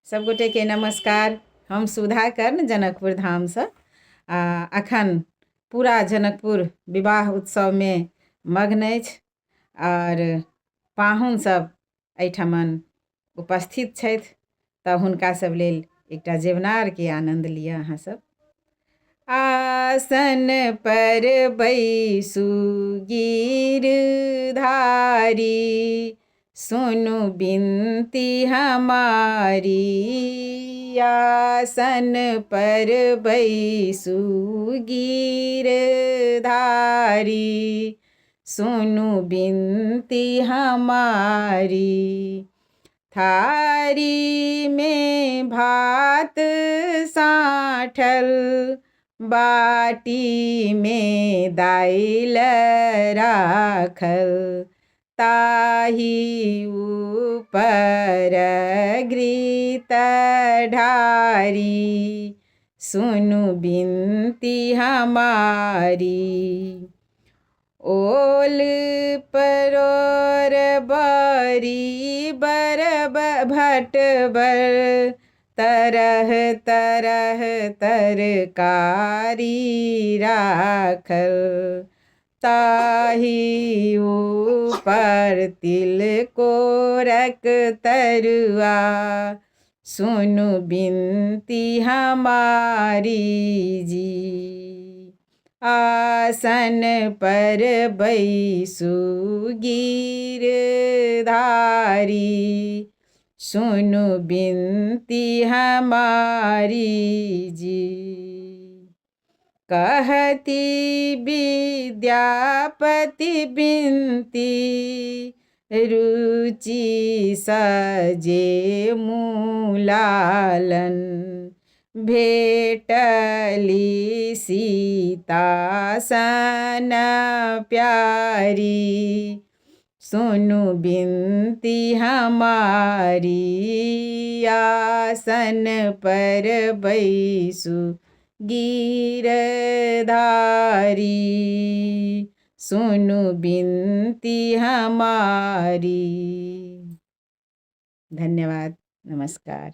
सब गोटे के नमस्कार। हम सुधा कर्ण जनकपुर धाम से अखन पूरा जनकपुर विवाह उत्सव में मग्न अछि और पाहुन सब एहिठमन उपस्थित छथि तऽ हुनका सब लेल एकटा जेवनार के आनंद लिअ अहाँ सब। आसन पर बैसु गिरधारी, सुनु बिनती हमारी। आसन पर बैसु गिरधारी, सुनु बिनती हमारी। थारी में भात साँठल, बाटी में दाइल राखल। ताही ऊपर घृत ढारी, सुनु बिनती हमारी। ओल परोर बरी बर भटबर, तरह तरह तरकारी राखल। ताही ऊपर तिलकोरक तरुआ, सुनु बिनती हमारी जी। आसन पर बैसु गिरधारी, सुनु बिनती हमारी जी। कहती विद्यापति बिनती, रुचि सजे मूलालन। भेटली सीता सन प्यारी, सुनु बिनती हमारी। आसन पर बैसु गिरधारी, सुनु बिनती हमारी। धन्यवाद, नमस्कार।